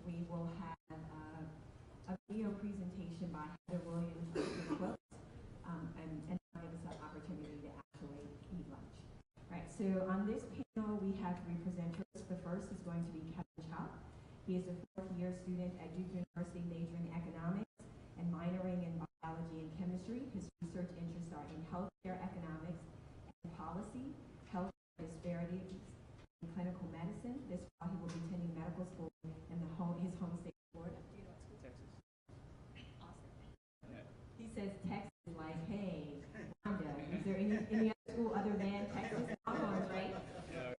we will have a video presentation by Heather Williams and give us an opportunity to actually eat lunch. Right, so on this panel we have three presenters. The first is going to be Kevin Chiou. He is a fourth-year student at Duke University majoring in economics and minoring in biology and chemistry. His research interests are in healthcare economics and policy, healthcare disparities, and clinical medicine. This while he will be attending medical school in his home state of Florida. Texas. Awesome. Yeah. He says Texas like, hey, Wanda, is there any other school other than Texas? Right? No,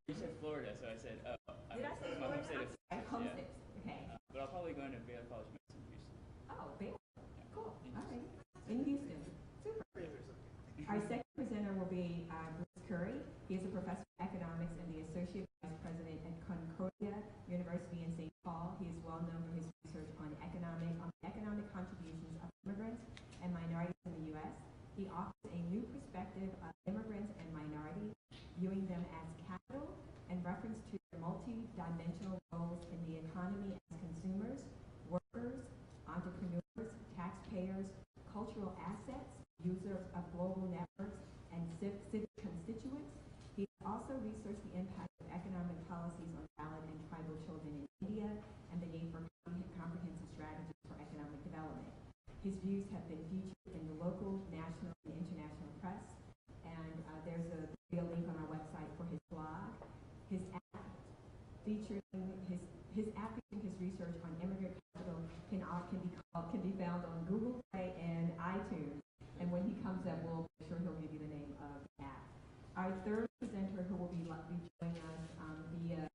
you said Florida, so I said, Did I say Florida? Home state. Okay. But I'll probably go into Baylor College of Medicine in Houston. Oh, Baylor. Cool. All right. In Houston. Super. Our second presenter will be Bruce Curry. He is a professor of economics and the associate vice president at Concordia University in St. Paul. He is well known for his research on the economic contributions of immigrants and minorities in the U.S. He offers a new perspective of immigrants and minorities, viewing them as capital and reference to their multi-dimensional roles in the economy as consumers, workers, entrepreneurs, taxpayers, cultural assets, users of global networks, and civic constituents. He also researched the impact of economic policies on Dalit and tribal children in India and the need for comprehensive strategies for economic development. His views have been featured in the local, national, and international press, and there's a link on our website for his blog. His app featuring his research on immigrant capital can be found on Google Play and iTunes. And when he comes up, we'll make sure he'll give you the name of the app. Our third presenter, who will be joining us via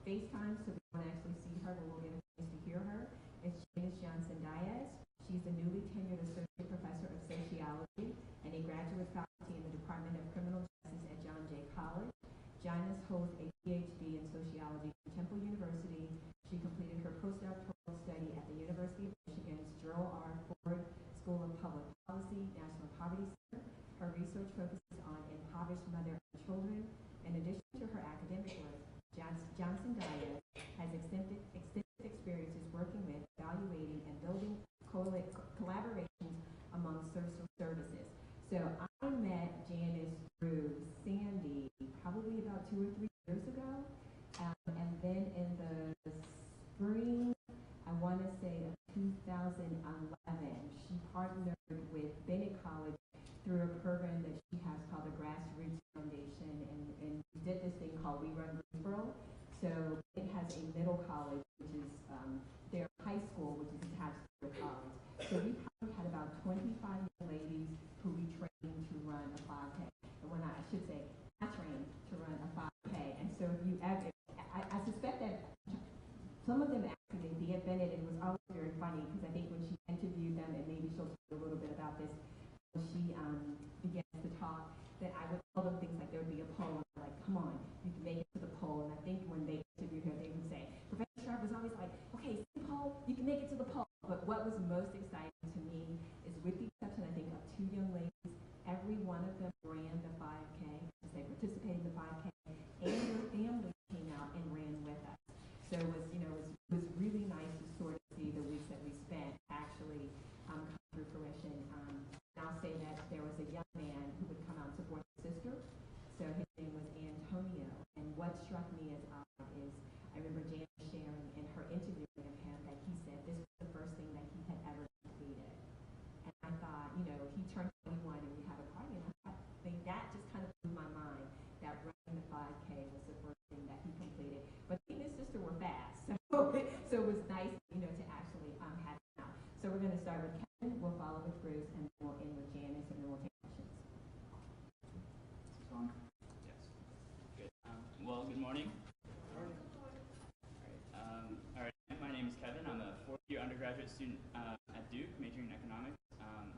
FaceTime, so we won't actually see her, but we'll get a chance to hear her, is Janice Johnson-Diaz. She's a newly tenured associate professor of sociology and a graduate faculty in the Department of Criminal Justice at John Jay College. Janice holds a PhD in sociology from Temple University. She completed her postdoctoral study at the University of Michigan's Gerald R. Ford School of Public Policy, National Poverty Center. Her research focuses on impoverished mothers and children. In addition to her academic work, Johnson-Diaz has extensive experiences working with, evaluating, and building collaborations among social services. So I met Janice through Sandy probably about 2 or 3 years ago, and then in the spring, I want to say of 2011, she partnered with Bennett College through a program that she has called the Grassroots Foundation, and we did this thing called We Run Greensboro. So it has a middle college, which is their high school, which is attached to their college. So we probably had about 25 young ladies who we trained to run a 5K. And when I should say, I trained to run a 5K. And so if you ever, I suspect that some of them actually be at Bennett, it was always very funny because I think when she interviewed them, and maybe she'll talk a little bit about this, when she began to talk, that I would tell them things like there would be a poll, and I'm like, come on, you can make it to the poll. And I think when they interviewed her, they would say, Professor Sharp was always like, okay, see the poll, you can make it to the poll. But what was most exciting to me is, with the exception, I think, of 2 young ladies, every one of them ran the 5K, because they participated in the 5K, and their families came out and ran with us. So it was, it was really nice to sort of see the weeks that we spent actually come through fruition. And I'll say that there was a young man who would come out and support his sister. So his name was Antonio. And what struck me as odd is, I remember Janice sharing in her interview with him that he said this was the first thing that he had ever completed. And I thought, he turned 21 and we had a party, and I think that just kind of blew my mind, that running the 5K was the first thing that he completed. But he and his sister were fast, so it was nice, to actually have him out. So we're going to start with Kevin, we'll follow with Bruce, and then we'll end with Janice, and then we'll take questions. Is this on? Yes. Good. Well, good morning. All right. My name is Kevin. I'm a fourth-year undergraduate student at Duke, majoring in economics.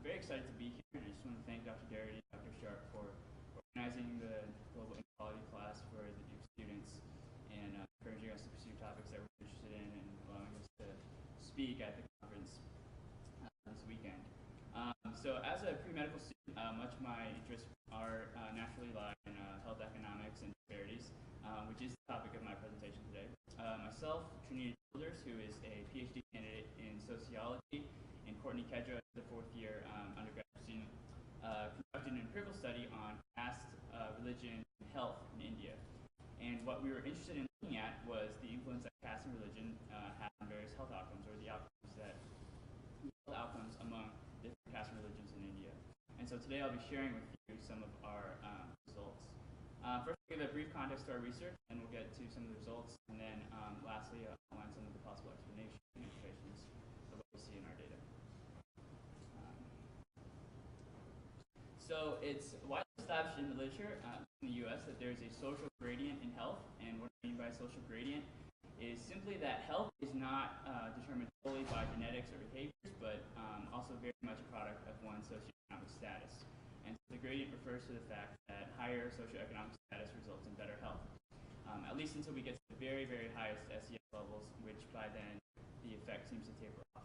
Very excited to be here, and I just want to thank Dr. Garrity and Dr. Sharp for organizing the Global Inequality class for the Duke students and encouraging us to pursue topics that we're interested in and allowing us to speak at the conference this weekend. So as a pre-medical student, much of my interests are naturally lie in health economics and disparities, which is the topic of my presentation today. My myself, Trinity Childers, who is a PhD candidate in sociology, and Courtney Kedra, the fourth-year undergraduate student, conducted an empirical study on caste, religion, and health in India. And what we were interested in looking at was the influence that caste and religion have on various health outcomes, or the outcomes among different caste and religions in India. And so today I'll be sharing with you some of our results. First, I'll give a brief context to our research, and we'll get to some of the results, and then lastly, I'll outline some of the possible explanations and implications of what we see in our data. So it's widely established in the literature in the US that there's a social gradient in health, and what I mean by social gradient is simply that health is not determined solely by genetics or behaviors, but also very much a product of one's socioeconomic status. And so the gradient refers to the fact that higher socioeconomic status results in better health, at least until we get to the very, very highest SES levels, which by then the effect seems to taper off.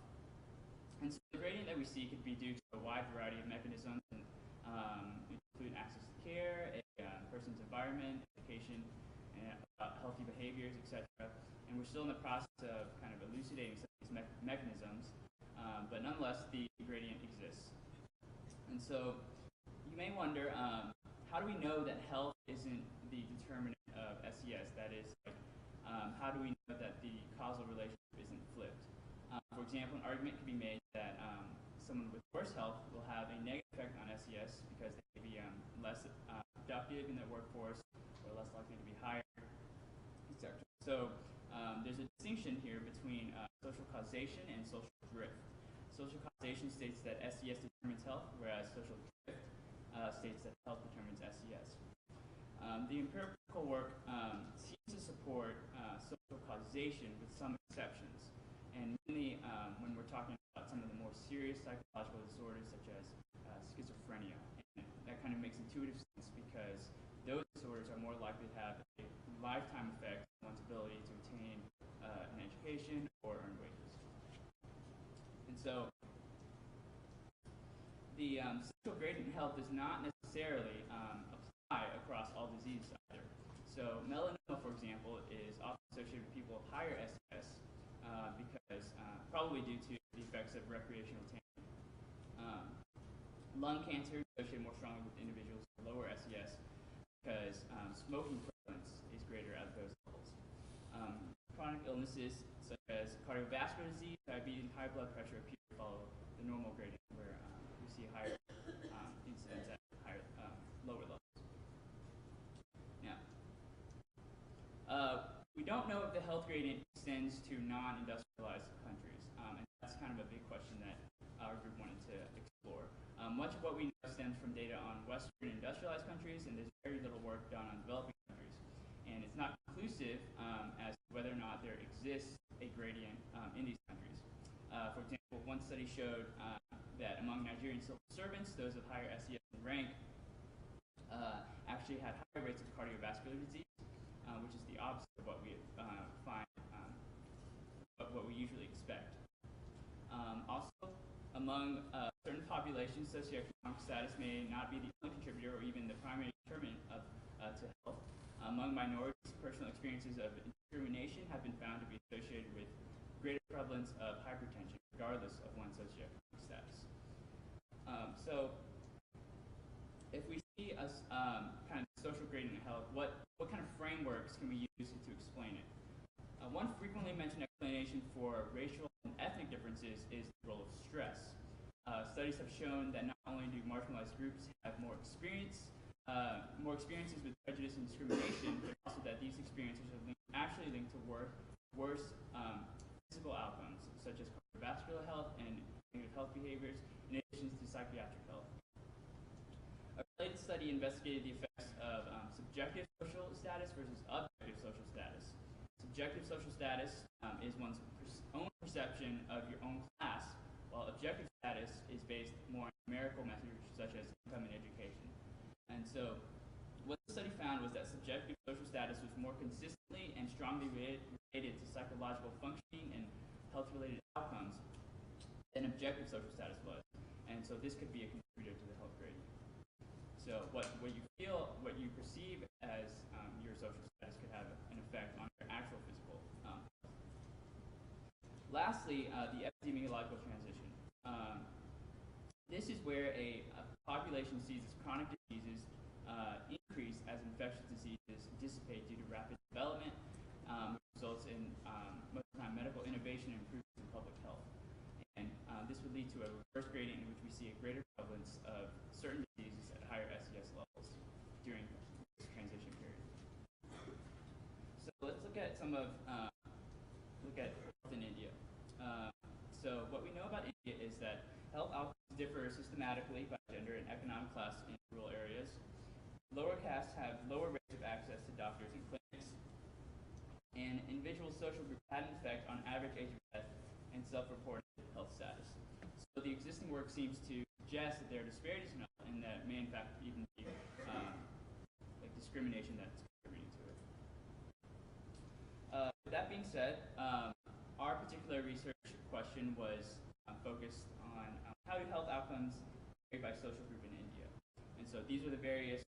And so the gradient that we see could be due to a wide variety of mechanisms, include access to care, a person's environment, education, and healthy behaviors, etc. And we're still in the process of kind of elucidating some of these mechanisms, but nonetheless, the gradient exists. And so you may wonder, how do we know that health isn't the determinant of SES? That is, how do we know that the causal relationship isn't flipped? For example, an argument could be made that someone with worse health will have a negative effect on SES because they may be less productive in their workforce or less likely to be hired, etc. So there's a distinction here between social causation and social drift. Social causation states that SES determines health, whereas social drift states that health determines SES. The empirical work seems to support social causation with some exceptions, and mainly when we're talking about some of the more serious psychological disorders such as schizophrenia. And that kind of makes intuitive sense because those disorders are more likely to have a lifetime effect on one's ability to attain an education or earn wages. And so the social gradient in health does not necessarily apply across all diseases either. So melanoma, for example, is often associated with people of higher SES because probably due to the effects of recreational tanning. Lung cancer is associated more strongly with individuals with lower SES because smoking prevalence is greater at those levels. Chronic illnesses such as cardiovascular disease, diabetes, and high blood pressure appear to follow the normal gradient where we see higher incidence at lower levels. Now, we don't know if the health gradient extends to non-industrialized countries, and that's kind of a big question that our group wanted to explore. Much of what we know stems from data on Western industrialized countries, and there's very little work done on developing countries. And it's not conclusive as to whether or not there exists a gradient in these countries. For example, one study showed that among Nigerian civil servants, those of higher SES and rank actually had higher rates of cardiovascular disease, which is the opposite of what we find, what we usually expect. Also, among certain populations, socioeconomic status may not be the only contributor or even the primary determinant to health. Among minorities, personal experiences of discrimination have been found to be associated with greater prevalence of hypertension, regardless of one's socioeconomic status. So, if we see a kind of social gradient in health, what kind of frameworks can we use to explain it? One frequently mentioned explanation for racial and ethnic differences is the role of stress. Studies have shown that not only do marginalized groups have more experiences with prejudice and discrimination, but also that these experiences are actually linked to worse physical outcomes, such as cardiovascular health and negative health behaviors, in addition to psychiatric health. A related study investigated the effects of subjective social status versus objective social status. Subjective social status is one's own perception of your own class, while objective status is based more on numerical measures such as income and education. And so what the study found was that subjective social status was more consistently and strongly related to psychological functioning and health-related outcomes than objective social status was. And so this could be a contributor to the health gradient. So what you feel, what you perceive as your social status could have an effect on your actual physical health Lastly, the epidemiological transition. This is where a population sees its chronic diseases increase as infectious diseases dissipate due to rapid development, which results in most of the time medical innovation and improvements in public health. And this would lead to a reverse gradient in which we see a greater prevalence of certain diseases at higher SES levels during this transition period. So let's look at some of health in India. So what we know about India is that health outcomes differ systematically by gender and economic class in rural areas. Lower castes have lower rates of access to doctors and clinics, and individual social groups had an effect on average age of death and self-reported health status. So the existing work seems to suggest that there are disparities in health, and that may in fact even be like discrimination that's contributing to it. With that being said, our particular research question was focused on how do health outcomes vary by social group in India. And so these are the various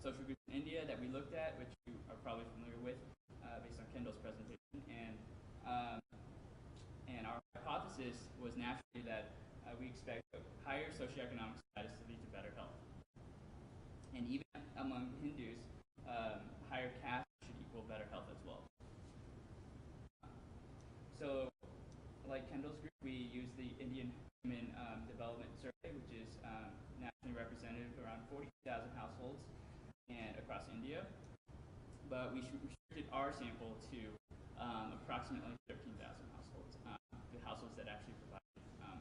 social groups in India that we looked at, which you are probably familiar with based on Kendall's presentation. And our hypothesis was naturally that we expect higher socioeconomic status to lead to better health. And even among Hindus, higher caste should equal better health as well. So, like Kendall's group, we use the Indian Human Development Survey, which is nationally representative around 40,000 households and across India. But we restricted our sample to approximately 13,000 households, the households that actually provide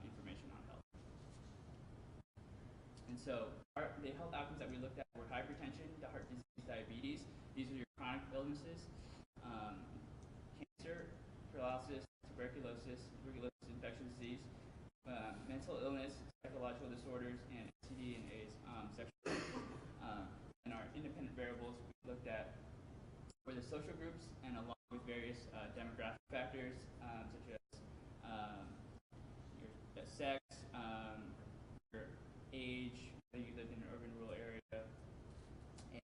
information on health. And so the health outcomes that we looked at were hypertension, heart disease, diabetes. These are your chronic illnesses, cancer, paralysis, tuberculosis, infectious disease, mental illness, psychological disorders, and STD and AIDS, sexual. And our independent variables we looked at were the social groups, and along with various demographic factors such as your sex, your age, whether you lived in an urban rural area,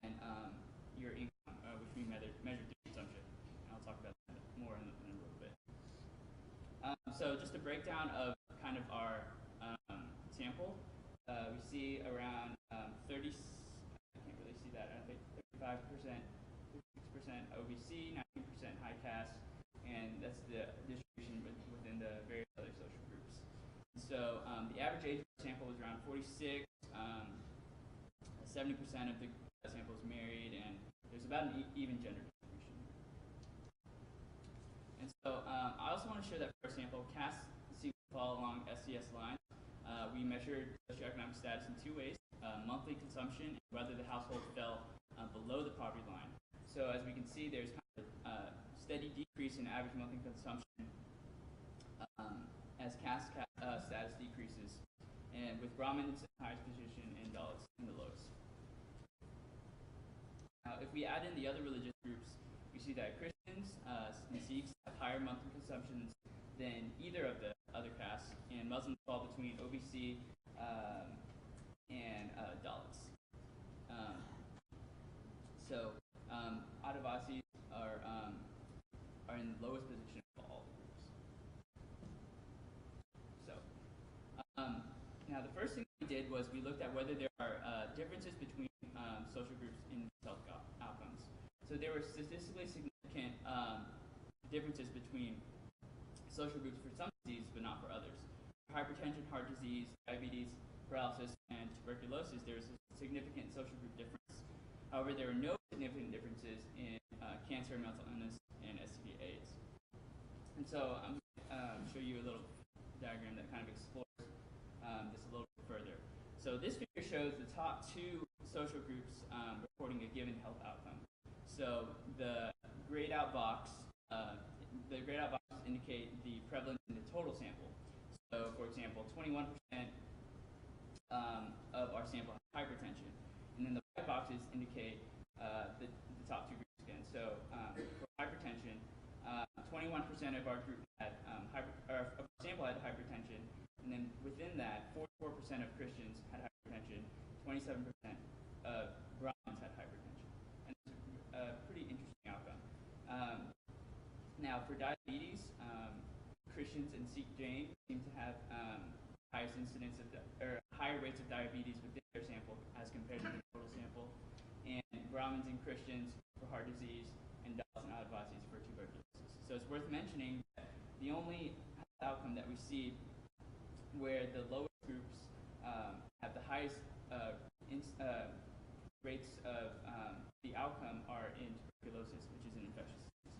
and your income, which we measured through consumption. And I'll talk about that more in a little bit. So just a breakdown of kind of our sample. We see around 30, I can't really see that, I think 35%, 56% OBC, 19% high caste, and that's the distribution within the various other social groups. So the average age of the sample was around 46, 70% of the sample is married, and there's about an even gender distribution. And so I also want to show that for our sample, caste seem to fall along SES lines. We measured socioeconomic status in two ways, monthly consumption and whether the household fell below the poverty line. So as we can see, there's kind of a steady decrease in average monthly consumption as caste status decreases, and with Brahmins in the highest position and Dalits in the lowest. Now, if we add in the other religious groups, we see that Christians and Sikhs have higher monthly consumptions than either of the other castes, and Muslims fall between OBC and Dalits. So Adivasis are in the lowest position of all the groups. So now the first thing we did was we looked at whether there are differences between social groups in health outcomes. So there were statistically significant differences between social groups for some diseases, but not for others. For hypertension, heart disease, diabetes, paralysis, and tuberculosis, there's a significant social group difference. However, there are no significant differences in cancer, mental illness, and STD AIDS. And so I'm going to show you a little diagram that kind of explores this a little bit further. So this figure shows the top two social groups reporting a given health outcome. So the grayed out boxes indicate the prevalence in the total sample. So, for example, 21% of our sample has hypertension, and then the white boxes indicate the top two groups again. So, for hypertension, 21% of our group had sample had hypertension, and then within that, 44% of Christians had hypertension, 27% of Brahmins had hypertension, and it's a pretty interesting outcome. Now, for diabetes Christians and Sikh Jain seem to have highest incidence of or higher rates of diabetes within their sample as compared to the total sample, and Brahmins and Christians for heart disease, and Dalits and Adivasis for tuberculosis. So it's worth mentioning that the only outcome that we see where the lowest groups have the highest rates of the outcome are in tuberculosis, which is an infectious disease.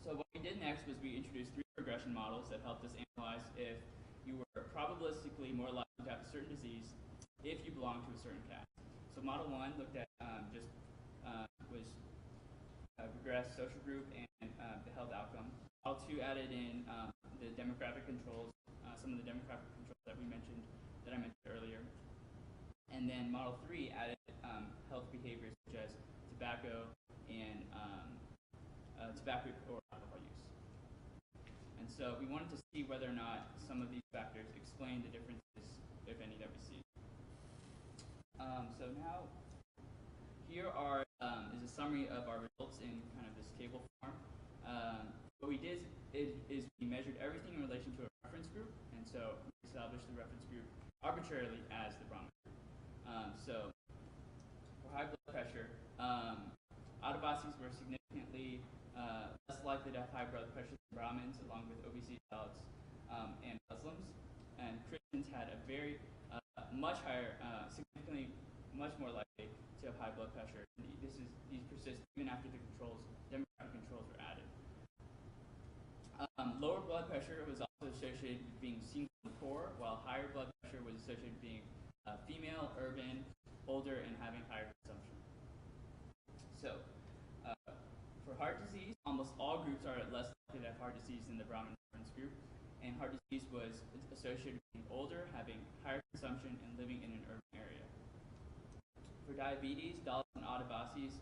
So what we did next was we introduced 3 regression models that helped us analyze if you were probabilistically more likely to have a certain disease if you belong to a certain caste. So model 1 looked at was regressed social group and the health outcome. Model 2 added in the demographic controls, some of the demographic controls that I mentioned earlier. And then model 3 added health behaviors such as tobacco and tobacco or alcohol use. And so we wanted to see whether or not some of these factors explain the differences, if any, that we see. So now here is a summary of our results in kind of this table form. What we did is we measured everything in relation to a reference group, and so we established the reference group arbitrarily as the Brahmin group. So for high blood pressure, Adivasis were significantly less likely to have high blood pressure than Brahmins, along with obesity, Dalits, and Muslims. And Christians had a very much higher, significantly much more likely to have high blood pressure. These persist even after the demographic controls were added. Lower blood pressure was also associated with being single and poor, while higher blood pressure was associated with being female, urban, older, and having higher consumption. So, for heart disease, almost all groups are less likely to have heart disease than the Brahmin reference group, and heart disease was associated with being older, having higher consumption, and living in an urban area. For diabetes, Dalits and Adivasis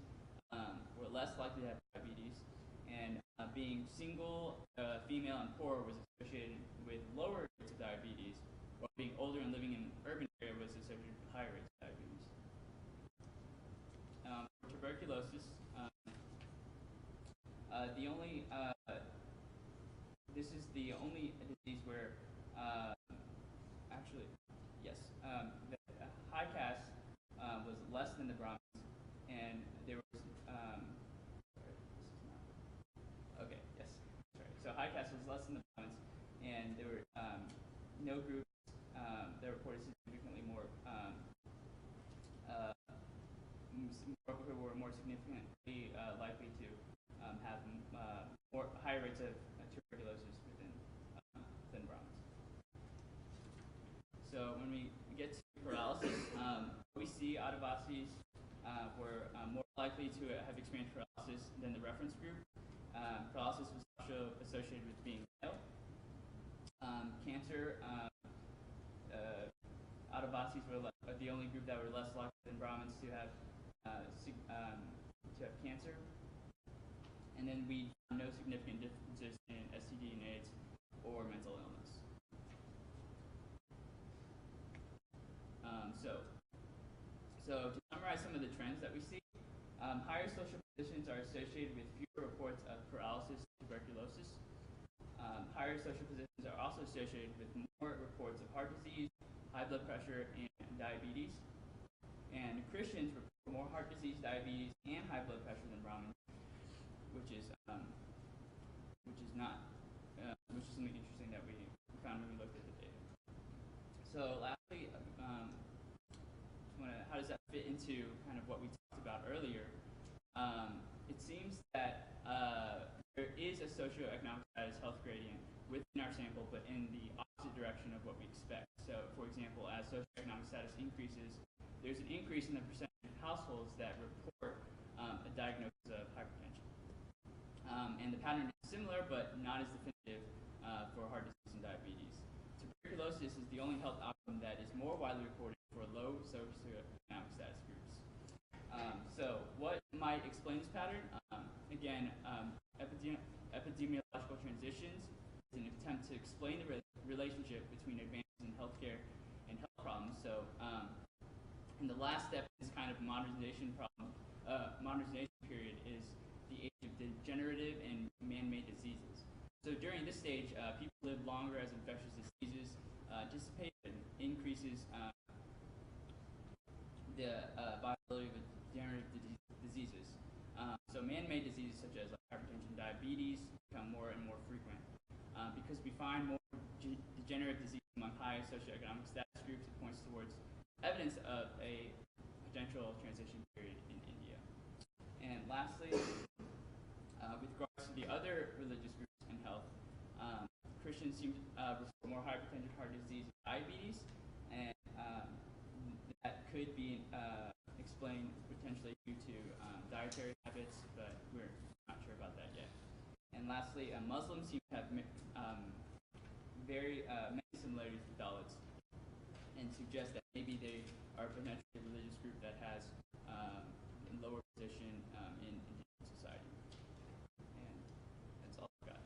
were less likely to have diabetes, and being single, female, and poor was associated with lower rates of diabetes, while being older and living in an urban area was associated with higher rates of diabetes. For tuberculosis, this is the only disease where, the high caste was less than the Brahmins, and there was, so high caste was less than the Brahmins, and there were no groups that reported significantly more, who were more significantly likely to have more higher rates of tuberculosis than Brahmins. So when we get to paralysis, we see Adivasis were more likely to have experienced paralysis than the reference group. Paralysis was also associated with being male. Cancer, Adivasis were the only group that were less likely than Brahmins to have cancer. And then we found no significant differences in STD and AIDS or mental illness. So to summarize some of the trends that we see, higher social positions are associated with fewer reports of paralysis and tuberculosis. Higher social positions are also associated with more reports of heart disease, high blood pressure, and diabetes. And Christians report more heart disease, diabetes, and high blood pressure than Brahmins, which is something interesting that we found when we looked at the data. So lastly, how does that fit into kind of what we talked about earlier? It seems that there is a socioeconomic status health gradient within our sample, but in the opposite direction of what we expect. So, for example, as socioeconomic status increases, there's an increase in the percentage of households that report a diagnosis of hypertension. And the pattern is similar, but not as definitive for heart disease and diabetes. Tuberculosis is the only health outcome that is more widely reported for low socioeconomic status groups. So what might explain this pattern? Again, epidemiological transitions is an attempt to explain the relationship between advances in healthcare and health problems. So and the last step in this kind of modernization period is the age of degenerative and man-made diseases. So stage, people live longer as infectious diseases dissipate and increases the viability of degenerative diseases. So man-made diseases such as hypertension, diabetes become more and more frequent. Because we find more degenerative disease among high socioeconomic status groups, it points towards evidence of a potential transition period in India. And lastly, with regards to the other religious groups in health, Christians seem to report more hypertension, heart disease, and diabetes, and that could be explained potentially due to dietary habits, but we're not sure about that yet. And lastly, Muslims seem to have very many similarities with Dalits, and suggest that maybe they are potentially a religious group that has a lower position in Indian society. And that's all I've got.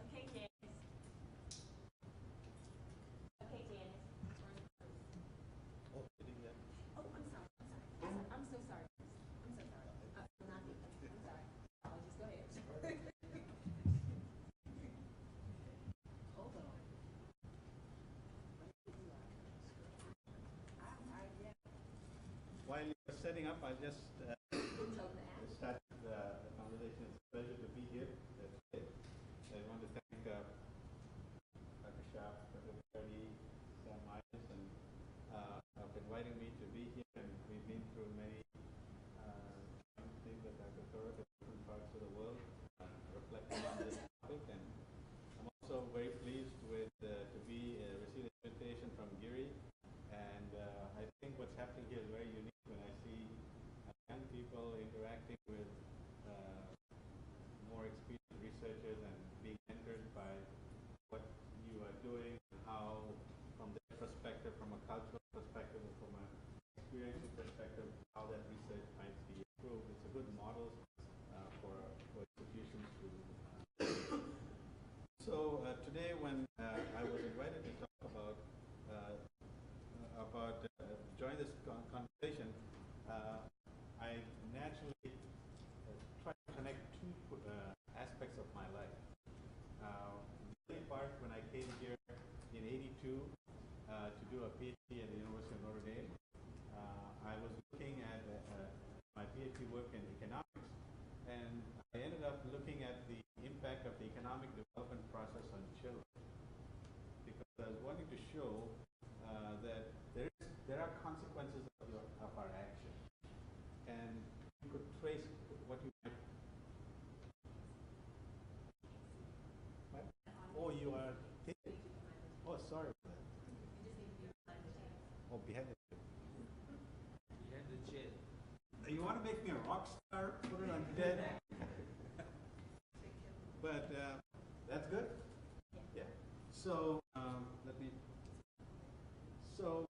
Okay, Janice. Okay, Janice. Oh, did you Oh, I'm sorry. I'm so sorry. I'm so sorry. I'm not you. I'm sorry. I'll just go ahead. Hold on. While you're setting up, I'll just Told to ask. start the conversation. It's a pleasure to be here. That's it. I want to thank Dr. Shah, Dr. Kirby, Sam Myers, and of inviting me to be here. And we've been through many things with Dr. Thorak in different parts of the world, reflecting on this topic. And I'm also very pleased with to be receive an invitation from Giri. And I think what's happening here is very unique when I see young people interacting with more experienced researchers and being mentored by what you are doing, and how, from their perspective, from a cultural perspective, or from an experiential perspective, how that research might be improved. It's a good model for institutions to. So today, when I was invited to talk about join this conversation, I naturally try to connect two aspects of my life. The early part, when I came here in '82 to do a PhD at the University of Notre Dame, I was looking at my PhD work in economics, and I ended up looking at the impact of the economic development process on children, because I was wanting to show that there are consequences of our action, and you could trace what you might. What? Oh, you are. Oh, sorry. Oh, behind the chair. Behind the chair. You want to make me a rock star? Put it on dead. But that's good. Yeah. So let me. So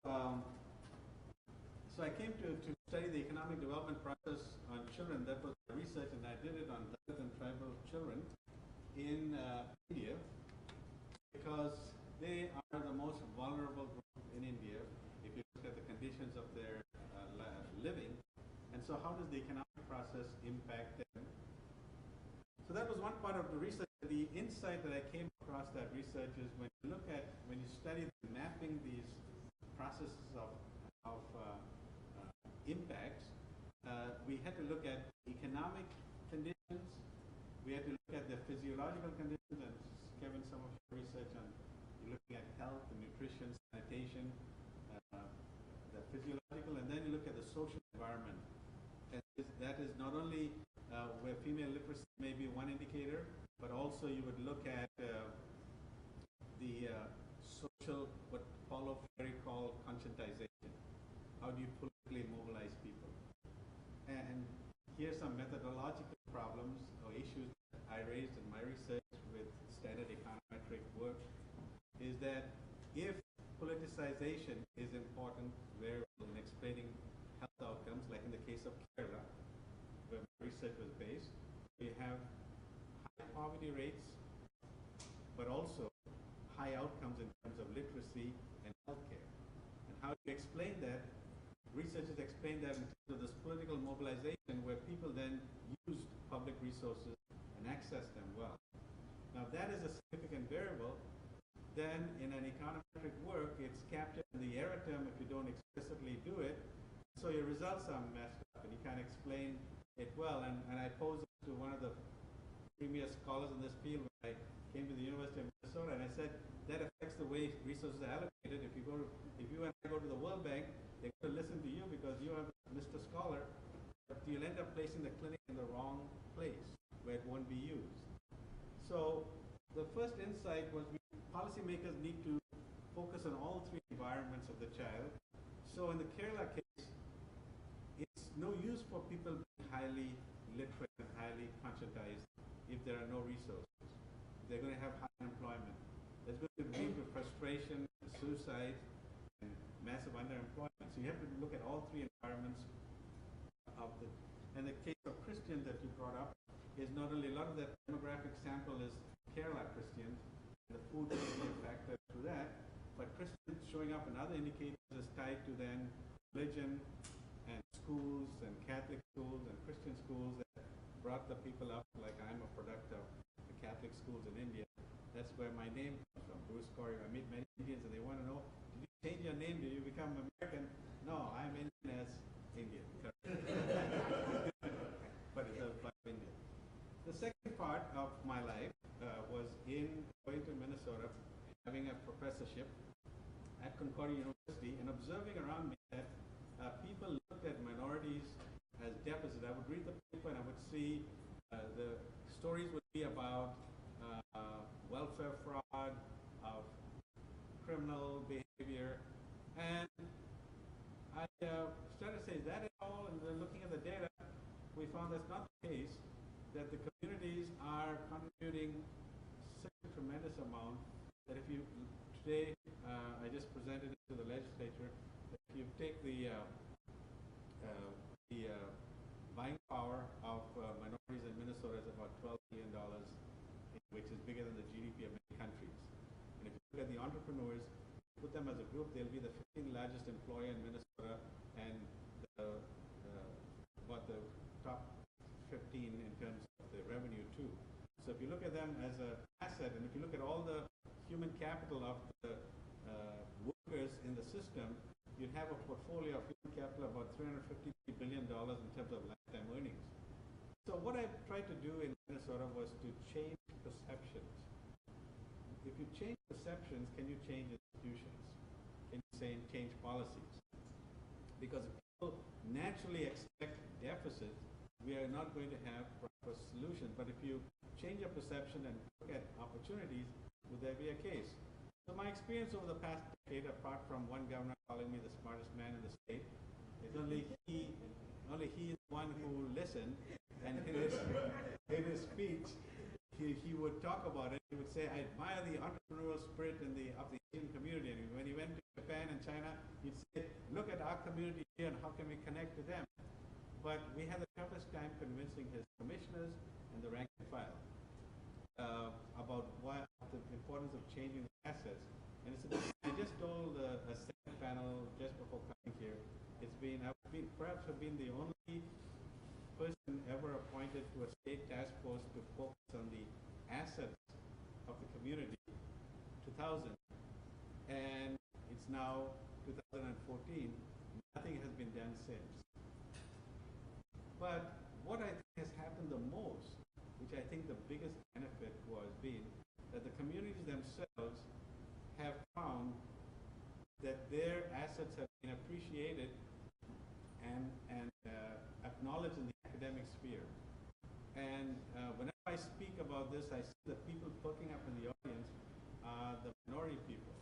I came to study the economic development process on children. That was my research, and I did it on Dalit and tribal children in India, because they are the most vulnerable group in India if you look at the conditions of their living. And so how does the economic process impact them? So that was one part of the research. The insight that I came across that research is when you study mapping these processes of impacts, we had to look at economic conditions, we had to look at the physiological conditions, and Kevin, some of your research on you're looking at health and nutrition, sanitation, the physiological, and then you look at the social environment. And that is not only where female literacy may be one indicator, but also you would look at the social, what Paulo Freire called conscientization. How do you politically mobilize people? And here's some methodological problems or issues that I raised in my research with standard econometric work, is that if politicization is important variable in explaining health outcomes, like in the case of Kerala, where my research was based, we have high poverty rates, but also high outcomes in terms of literacy and healthcare. And how do you explain that? Researchers explain that in terms of this political resources and access them well. Now, if that is a significant variable, then in an econometric work, it's captured in the error term if you don't explicitly do it. So your results are messed up and you can't explain it well. And I posed it to one of the premier scholars in this field when I came to the University of Minnesota, and I said that affects the way resources are allocated. If you and I go to the World Bank, they're going to listen to you because you are Mr. Scholar, but you'll end up placing the clinic in the wrong place where it won't be used. So the first insight was policymakers need to focus on all three environments of the child. So in the Kerala case, it's no use for people being highly literate and highly conscientized if there are no resources. They're going to have high unemployment. There's going to lead to frustration, suicide, and massive underemployment. So you have to look at all three environments of the. And the case of Christians that you brought up is not only a lot of that demographic sample is Kerala Christians, and the food is a factor to that, but Christians showing up in other indicators is tied to then religion and schools and Catholic schools and Christian schools that brought the people up, like I'm a product of the Catholic schools in India. That's where my name comes from, Bruce Corey. I meet many Indians and they want to know, did you change your name? Did you become American? No, I'm Indian as Indian. But it's a part of India. The second part of my life was in going to Minnesota, having a professorship at Concordia University, and observing around me that people looked at minorities as deficit. I would read the paper and I would see the stories would be about welfare fraud, of criminal behavior, and I started to say, is that it all? And then looking at the data, we found that's not the case, that the communities are contributing such a tremendous amount that if you, today, I just presented it to the legislature, that if you take the buying power of minorities in Minnesota is about $12 billion, which is bigger than the GDP of many countries. And if you look at the entrepreneurs, put them as a group, they'll be the 15th largest employer in Minnesota and about the top 15 in terms of the revenue too. So if you look at them as an asset, and if you look at all the human capital of the workers in the system, you'd have a portfolio of human capital of about $350 billion in terms of lifetime earnings. So what I tried to do in Minnesota was to change perceptions. If you change perceptions, can you change institutions? Can you change policies? Because if people naturally expect deficits, we are not going to have proper solutions. But if you change your perception and look at opportunities, would there be a case? So my experience over the past decade, apart from one governor calling me the smartest man in the state, is only he is the one who listened, and in his speech, he would talk about it. He would say, I admire the entrepreneurial spirit of the Asian community. And when he went to Japan and China, he'd say, look at our community here and how can we connect to them? But we had the toughest time convincing his commissioners and the rank and file about the importance of changing the assets. And I just told a second panel just before coming here, perhaps have been the only person ever appointed to a state task force to focus on the assets of the community, 2000, and it's now 2014. Nothing has been done since. But what I think has happened the most, which I think the biggest benefit was been that the communities themselves have found that their assets have been appreciated and acknowledged in the academic sphere. And whenever I speak about this, I see the people perking up in the audience are the minority people,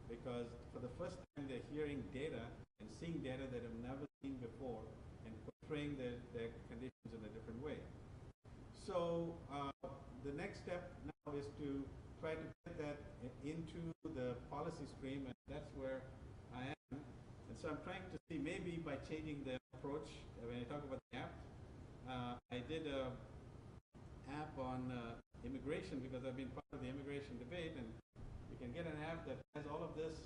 because for the first time they're hearing data and seeing data that have never seen before and portraying their conditions in a different way. So the next step now is to try to get that into the policy stream, and that's where I am. And so I'm trying to see, maybe by changing the approach, when I talk about the app, I did an app on immigration, because I've been part of the immigration debate, and you can get an app that has all of this.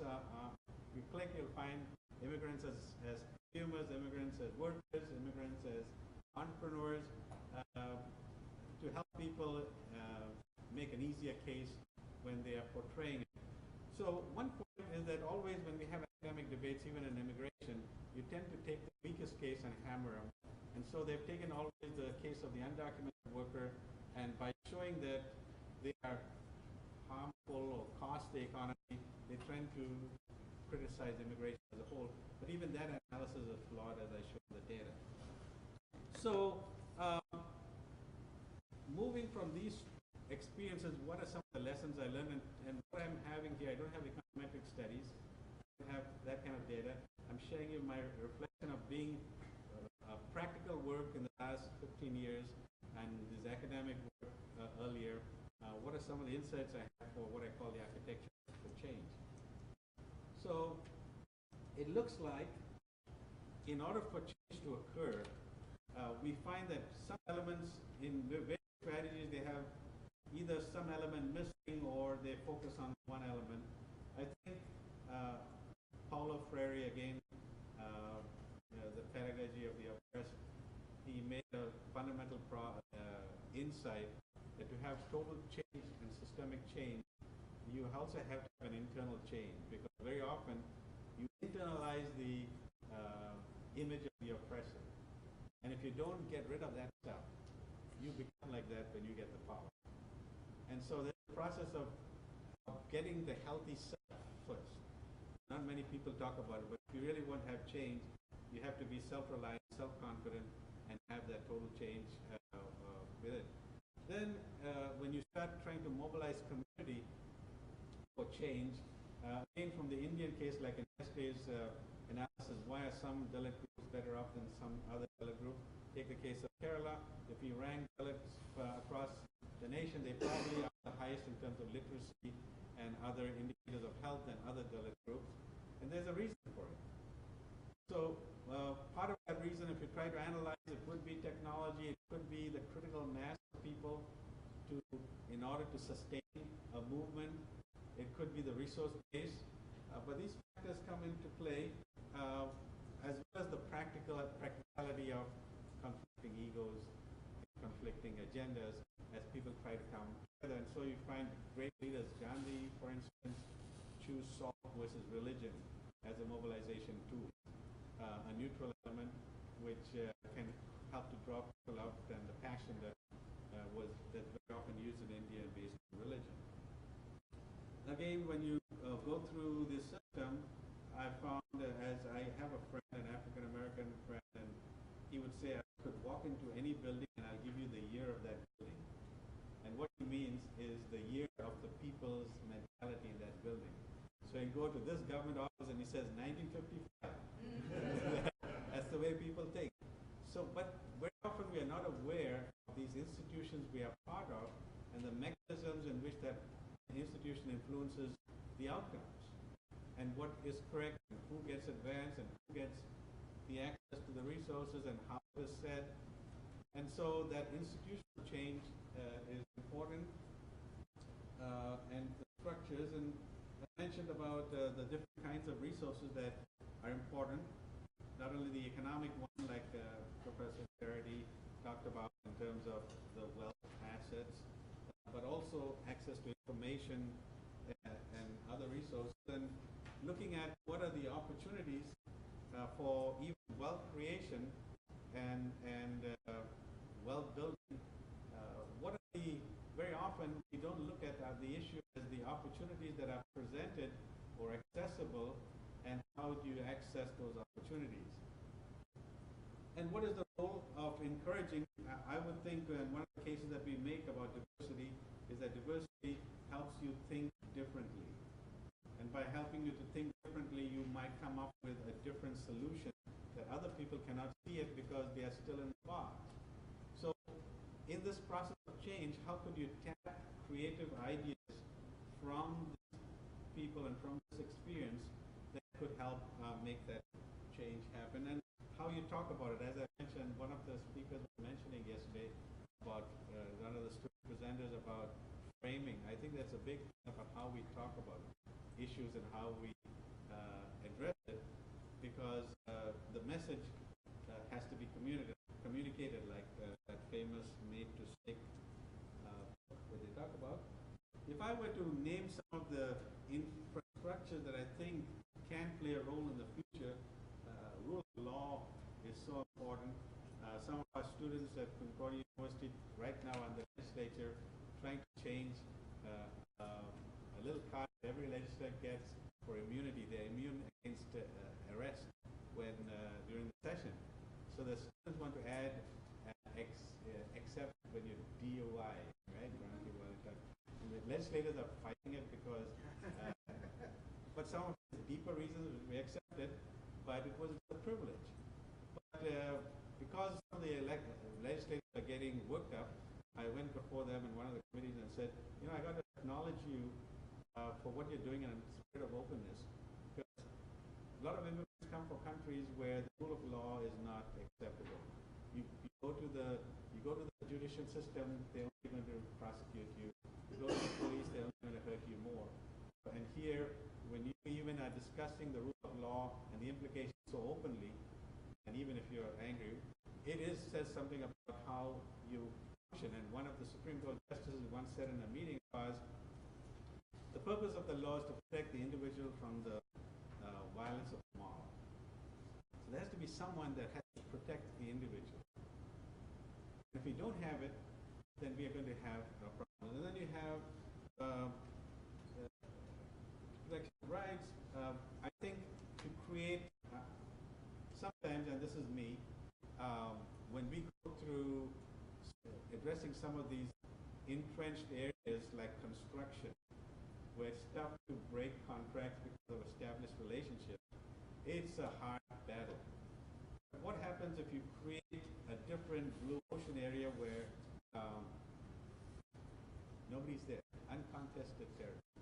You click, you'll find immigrants as consumers, immigrants as workers, immigrants as entrepreneurs, people make an easier case when they are portraying it. So one point is that always when we have academic debates, even in immigration, you tend to take the weakest case and hammer them. And so they've taken always the case of the undocumented worker, and by showing that they are harmful or cost the economy, they tend to criticize immigration as a whole. But even that analysis is flawed, as I showed the data. So moving from these experiences, what are some of the lessons I learned? And what I'm having here, I don't have econometric studies, I don't have that kind of data. I'm sharing you my reflection of being practical work in the last 15 years and this academic work earlier. What are some of the insights I have for what I call the architecture for change? So it looks like in order for change to occur, we find that some elements in various strategies, they have either some element missing or they focus on one element. I think Paulo Freire, again, the pedagogy of the oppressed, he made a fundamental insight that to have total change and systemic change, you also have to have an internal change, because very often you internalize the image of the oppressor. And if you don't get rid of that stuff, you become like that when you get the power. And so there's a process of getting the healthy self first. Not many people talk about it, but if you really want to have change, you have to be self-reliant, self-confident, and have that total change with it. Then when you start trying to mobilize community for change, again from the Indian case, like in yesterday's analysis, why are some Dalit groups better off than some other Dalit group? Take the case of Kerala. If you rank Dalits across the nation, they probably are the highest in terms of literacy and other indicators of health than other Dalit groups. And there's a reason for it. So part of that reason, if you try to analyze, it could be technology, it could be the critical mass of people in order to sustain a movement. It could be the resource base. But these factors come into play, as well as the practicality of conflicting egos, conflicting agendas, as people try to come together. And so you find great leaders, Gandhi, for instance, choose salt versus religion as a mobilization tool, a neutral element which can help to draw people out, and the passion that's very often used in India based on religion. Again, when you go through this system, I found as I have a friend, an African American friend, and he would say, I could walk into any building and I'll give you the year of that building. And what he means is the year of the people's mentality in that building. So you go to this government office and he says 1955. That's the way people think. So, but very often we are not aware of these institutions we are part of and the mechanisms in which that institution influences the outcomes, and what is correct, and who gets advanced, and who gets the access to the resources, and how it is said. And so that institutional change is important, and the structures. And I mentioned about the different kinds of resources that are important, not only the economic one, like Professor Charity talked about in terms of the wealth assets, but also access to information and other resources, and looking at what are the opportunities for even wealth creation and wealth building. What are the, very often we don't look at the issue as the opportunities that are presented or accessible, and how do you access those opportunities. And what is the role of encouraging? I would think one of the cases that we make about diversity is that diversity helps you think differently. And by helping you to think differently, you might come up with a different solution that other people cannot see it because they are still in the box. So in this process of change, how could you tap creative ideas from people and from this experience that could help make that change happen? And how you talk about it. As I mentioned, one of the speakers was mentioning yesterday about one of the presenters about framing. I think that's a big thing about how we talk about issues and how we address it, because the message has to be communicated like that famous made to stick legislators are fighting it because, but some of the deeper reasons we accept it, but it was a privilege. But because some of the legislators are getting worked up, I went before them in one of the committees and said, you know, I got to acknowledge you for what you're doing in a spirit of openness. Because a lot of immigrants come from countries where the rule of law is not acceptable. You go to the judicial system, they're only going to prosecute you. You go to the police, they're only going to hurt you more. And here, when you even are discussing the rule of law and the implications so openly, and even if you're angry, it says something about how you function. And one of the Supreme Court justices once said in a meeting was, the purpose of the law is to protect the individual from the violence of the mob. So there has to be someone that has to protect the individual. If we don't have it, then we are going to have a problem. And then you have protection of rights. I think to create, sometimes, and this is me, when we go through addressing some of these entrenched areas like construction, where it's tough to break contracts because of established relationships, it's a hard battle. What happens if you create a different blue ocean area where nobody's there, uncontested territory?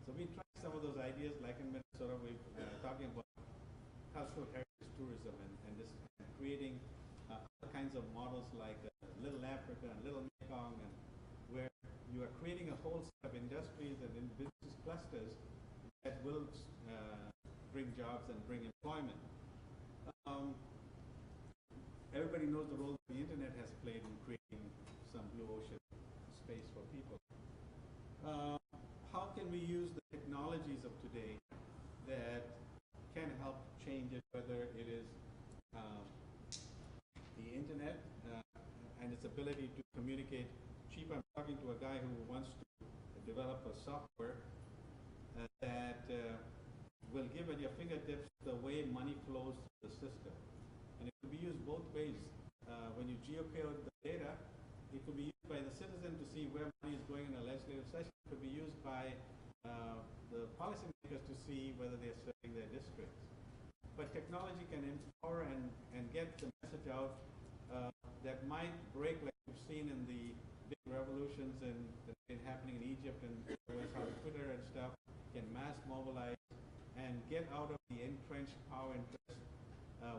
So we tried some of those ideas, like in Minnesota, we're talking about cultural heritage tourism and this creating other kinds of models like Little Africa and Little Mekong, and where you are creating a whole set of industries and in business clusters that will bring jobs and bring employment. Everybody knows the role the internet has played in creating some blue ocean space for people. How can we use the technologies of today that can help change it, whether it is the internet and its ability to communicate cheap. I'm talking to a guy who wants to develop a software that will give at your fingertips the way money flows through the system. And it could be used both ways. When you geocode the data, it could be used by the citizen to see where money is going in a legislative session. It could be used by the policymakers to see whether they're serving their districts. But technology can empower and get the message out that might break, like we've seen in the big revolutions that have been happening in Egypt and how Twitter and stuff can mass mobilize and get out of the entrenched power interest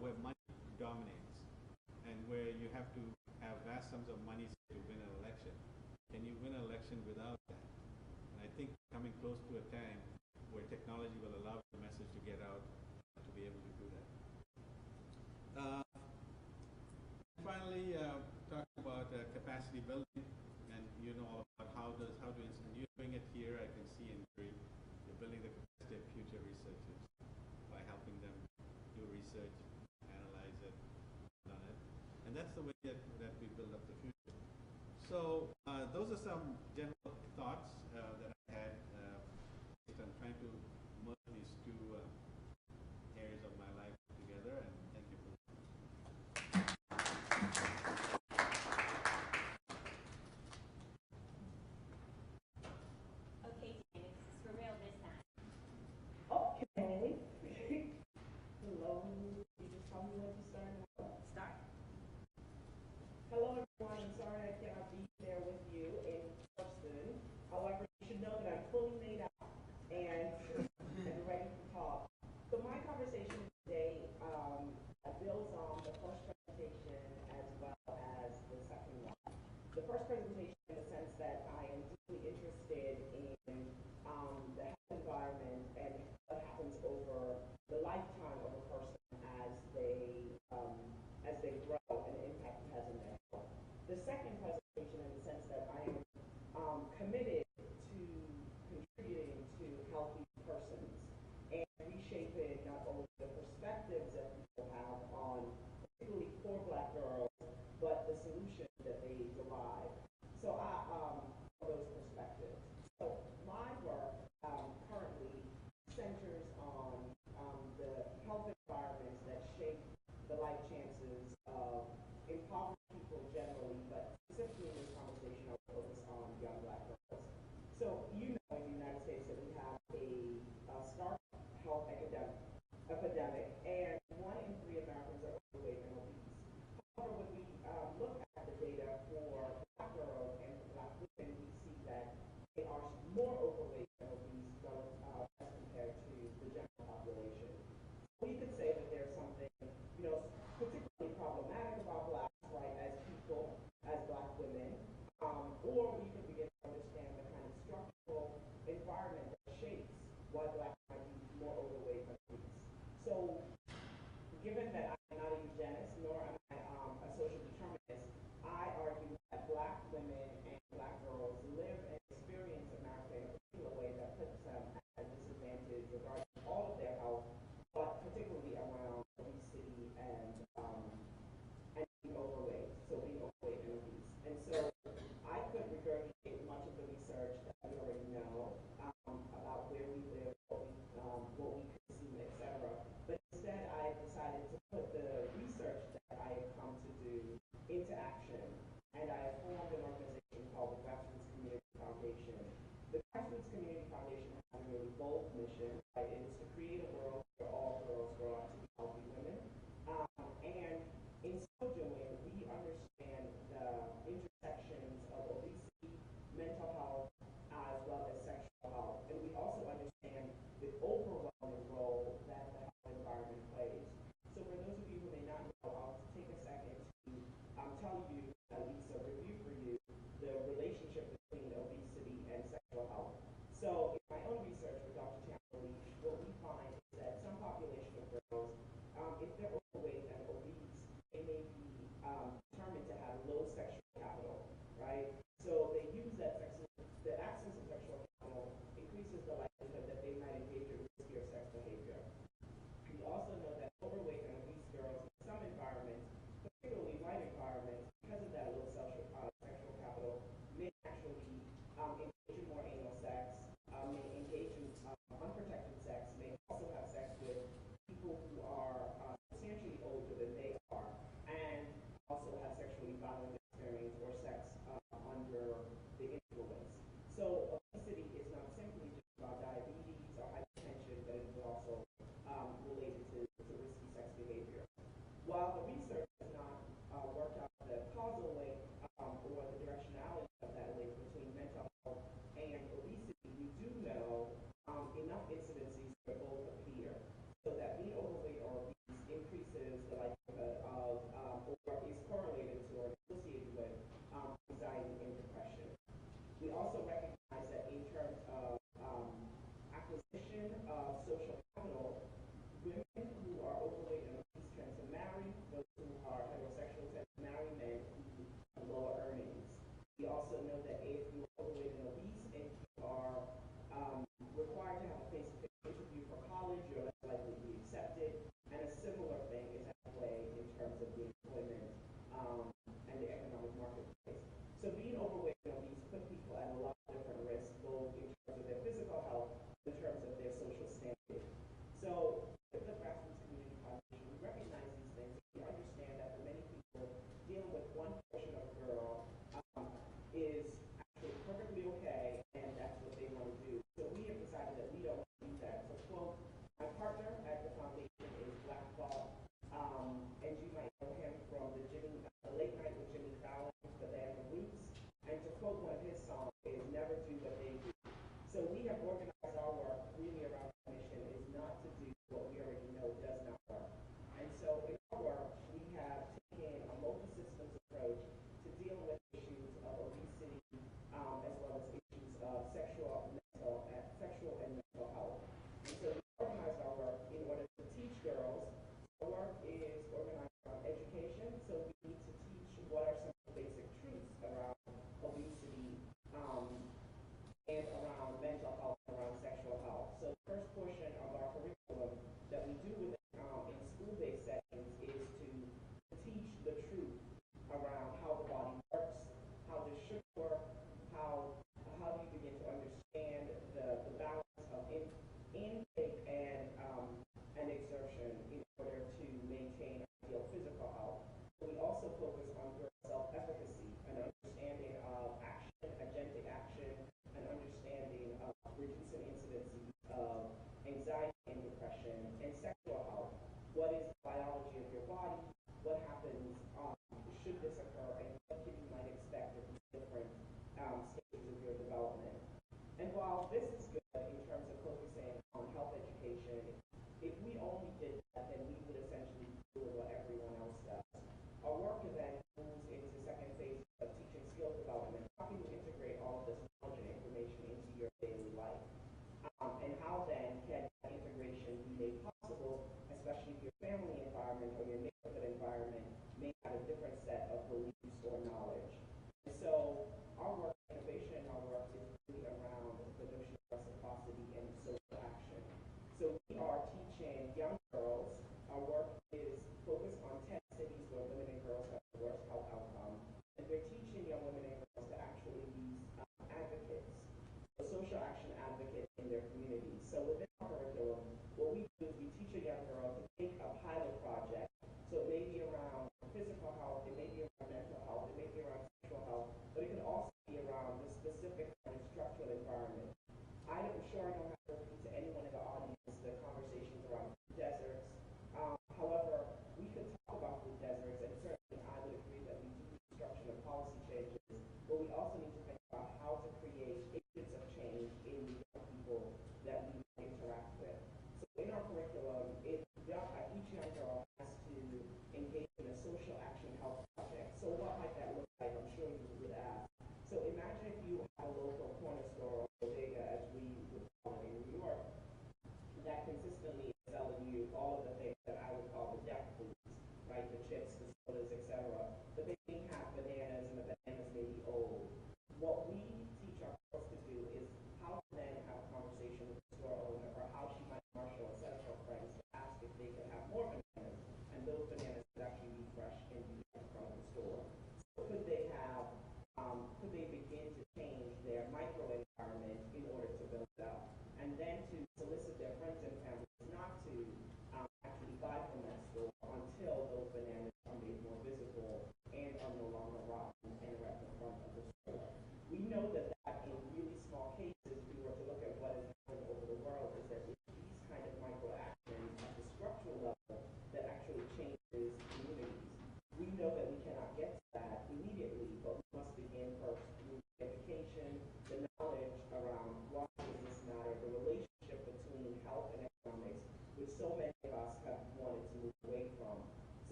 where money dominates and where you have to have vast sums of money to win an election. Can you win an election without that? And I think coming close to a time where technology will allow the message to get out to be able to do that. Finally, talking about capacity building, and you know all about and you're doing it here. I can see in Gary, you're building the capacity of future researchers by helping them do research, analyze it, on it, and that's the way that we build up the future. So those are some general thoughts that I had based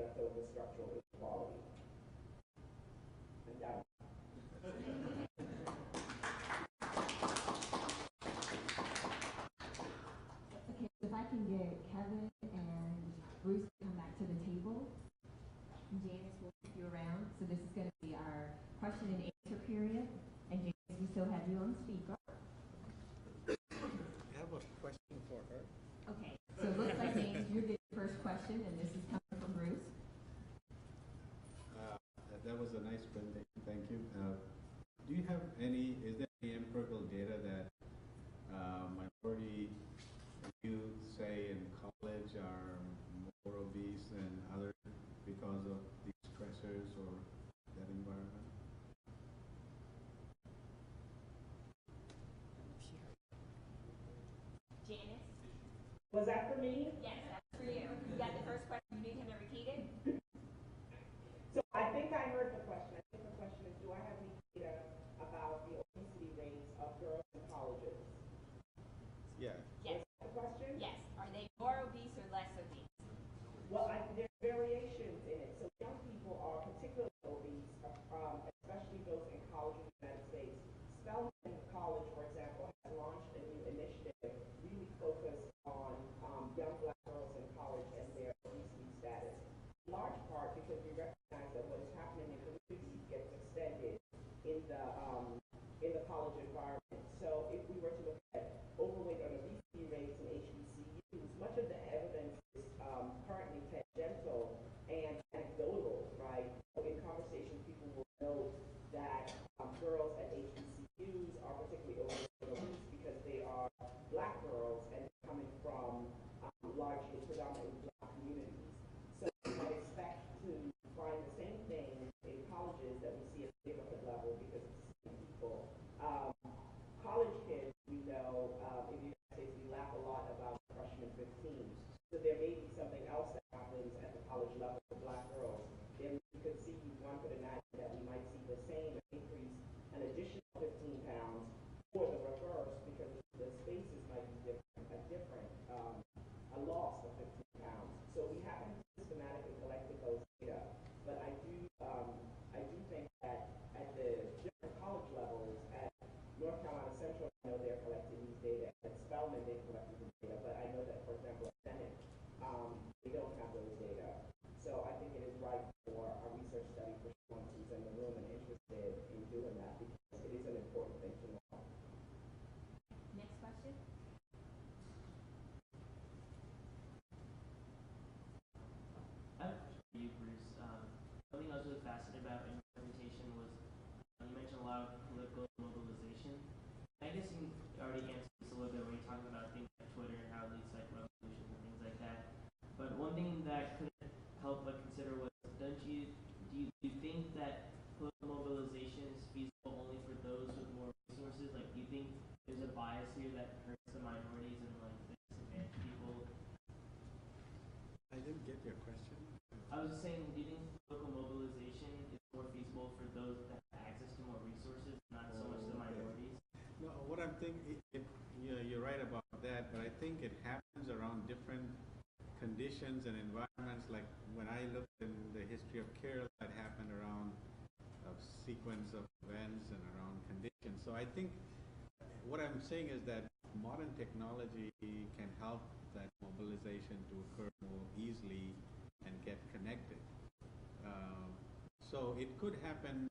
left over structural inequality. And that Okay, if I can get Kevin and Bruce to come back to the table. Janice will keep you around. So this is going to be our question and answer period. And Janice, we still have you on speaker. I have a question for her. Okay, so it looks like Janice, you're the first question, and this is coming from Bruce. That was a nice presentation. Thank you. Do you have any? Is there any empirical data that minority youth, say in college, are more obese than others because of these stressors or that environment? Janice? was that for me? Yes, that's for you. You got the first question. You need him to repeat it? So I think I heard the question. I think the question is, do I have any data about the obesity rates of girls in colleges? Yeah. Yes. Is that the question? Yes. Are they more obese or less obese? Well, there's variations in it. So young people are particularly obese, especially those in college in the United States. Spelman College, for example, has launched a new initiative really focused on young black girls in college and their obesity status. In large part because we recognize that what is happening in communities gets extended in the college environment. So if we were to look at overweight and obesity rates in HBCUs, much of the evidence is currently tangential and anecdotal, right? So in conversations, people will note that girls at HBCUs are particularly overweight and obese because they are black girls and coming from largely predominantly black communities. So we might expect to find the same thing in colleges that we see at the neighborhood level because it's the same people. College kids, we know, in the United States, we laugh a lot about freshman 15. So there may be something else that happens at the college level for black girls. Then you could see, one could imagine that we might see the same increase, an additional 15 pounds, or the reverse, because the spaces might be different, a loss of 15 pounds. So we haven't systematically collected those data, but I do think that at the different college levels, at North Carolina Central, I know they're collecting these data. At Spelman, they've collected these data, but I know that, for example, at Senate, they don't have those data. So I think it is right for our research study for someone who's in the room and interested in doing that, because it is an important thing to know. Next question. I have a question for you, Bruce. Something I was really fascinated about in your presentation was you mentioned a lot of political mobilization. I guess you already answered this a little bit when you're talking about things like Twitter and how it leads like revolutions and things like that. But one thing that couldn't help but consider was, do you think that political mobilization is feasible only for those with more resources? Like, do you think there's a bias here that hurts the minorities and like the disadvantaged people? I didn't get your question. I was just saying, do you think political mobilization is more feasible for those that have access to more resources, not so much the minorities? No, what I'm thinking, you're right about that, but I think it happens around different conditions and environments. Like when I looked in the history of Kerala, that happened around a sequence of events and around conditions. So I think what I'm saying is that modern technology can help that mobilization to occur more easily and get connected. So it could happen.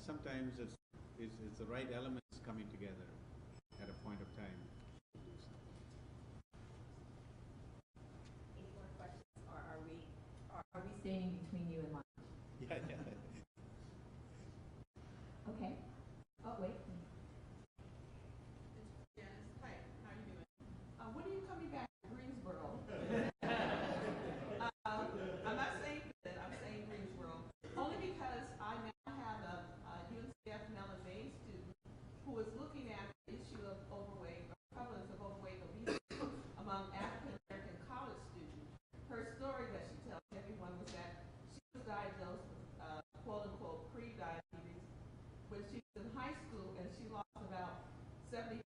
Sometimes it's the right elements coming together at a point of time. Any more questions, or are we standing between you and lunch? Yeah, yeah. Okay. Oh, wait. Janice, hi, how are you doing? When are you coming back to Greensboro? I'm not saying that, I'm saying Greensboro, only because I now have a UNCF LMA student who is looking at the issue of overweight, or prevalence of overweight and obesity among African American college students. Her story that she tells everyone was that she was diagnosed with quote unquote pre-diabetes when she was in high school, and she lost about 70